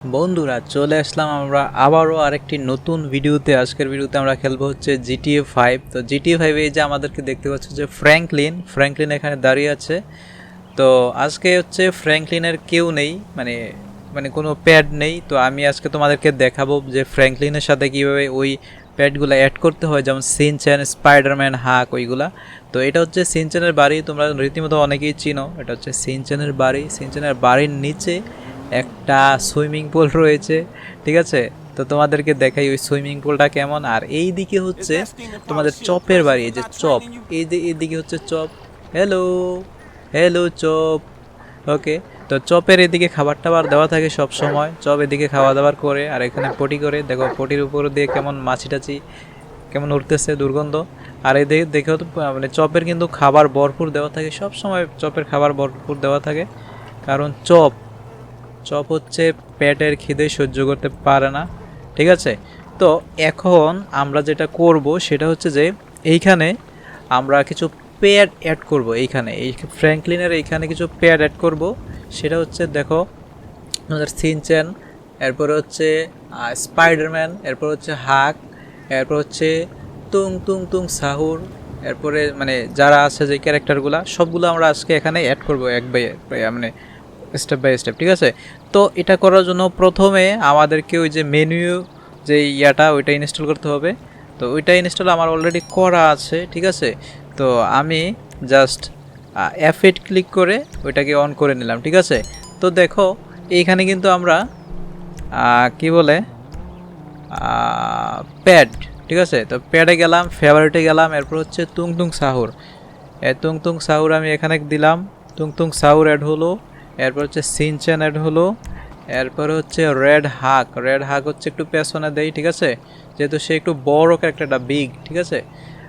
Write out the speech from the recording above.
বন্ধুরা চলে আসলাম আমরা আবারও আরেকটি নতুন ভিডিওতে। আজকের ভিডিওতে আমরা খেলবো হচ্ছে জিটিএ 5। তো জিটিএ 5 এই যে আমাদেরকে দেখতে পাচ্ছ যে ফ্র্যাঙ্কলিন এখানে দাঁড়িয়ে আছে। তো আজকে হচ্ছে ফ্র্যাঙ্কলিনের কেউ নেই, মানে মানে কোনো প্যাড নেই। তো আমি আজকে তোমাদেরকে দেখাবো যে ফ্র্যাঙ্কলিনের সাথে কীভাবে ওই প্যাডগুলো অ্যাড করতে হয়, যেমন সিনচ্যান, স্পাইডারম্যান, হাক, ওইগুলা। তো এটা হচ্ছে সিনচ্যানের বাড়ি, তোমরা রীতিমতো অনেকেই চিনো। এটা হচ্ছে সিনচ্যানের বাড়ি। সিনচ্যানের বাড়ির নিচে একটা সুইমিং পুল রয়েছে, ঠিক আছে। তো তোমাদেরকে দেখাই ওই সুইমিং পুলটা কেমন। আর এই দিকে হচ্ছে তোমাদের চপের বাড়ি, এই যে চপ, এইদিকে হচ্ছে chop. Hello hello chop. Okay, তো চপের এদিকে খাবার টাবার দেওয়া থাকে সব সময়। চপ এদিকে খাওয়া দাওয়ার করে আর এখানে পটি করে, দেখো পটির উপর দিয়ে কেমন মাছি টাছি কেমন উঠতেছে দুর্গন্ধ। আর এদিকে দেখেও তো মানে চপের কিন্তু খাবার ভরপুর দেওয়া থাকে সব সময়, চপের খাবার ভরপুর দেওয়া থাকে। কারণ চপ চপ হচ্ছে পেটের খিদে সহ্য করতে পারে না, ঠিক আছে। তো এখন আমরা যেটা করব সেটা হচ্ছে যে এইখানে আমরা কিছু প্যাড অ্যাড করব। এইখানে এই ফ্র্যাঙ্কলিনের এইখানে কিছু প্যাড অ্যাড করব। সেটা হচ্ছে দেখো আমাদের সিনচ্যান, এরপরে হচ্ছে স্পাইডারম্যান, এরপর হচ্ছে হাক, এরপর হচ্ছে তুং তুং তুং সাহুর, এরপরে মানে যারা আছে যে ক্যারেক্টারগুলো সবগুলো আমরা আজকে এখানে অ্যাড করব এক বাই মানে স্টেপ বাই স্টেপ, ঠিক আছে। তো এটা করার জন্য প্রথমে আমাদেরকে ওই যে মেনু যে ইয়াটা ওইটা ইনস্টল করতে হবে। তো ওইটা ইনস্টল আমার অলরেডি করা আছে, ঠিক আছে। তো আমি জাস্ট F8 ক্লিক করে ওইটাকে অন করে নিলাম, ঠিক আছে। তো দেখো এইখানে কিন্তু আমরা কি বলে প্যাড, ঠিক আছে। তো প্যাডে গেলাম, ফেভারিটে গেলাম, এরপর হচ্ছে তুং তুং সাহুর। তুং তুং সাহুর আমি এখানে দিলাম, তুং তুং সাহুর অ্যাড হলো। এরপর হচ্ছে সিনচ্যান অ্যাড হলো। এরপর হচ্ছে রেড হাক হচ্ছে একটু পেছনে দেই, ঠিক আছে, যেহেতু সে একটু বড় ক্যারেক্টারটা বিগ, ঠিক আছে।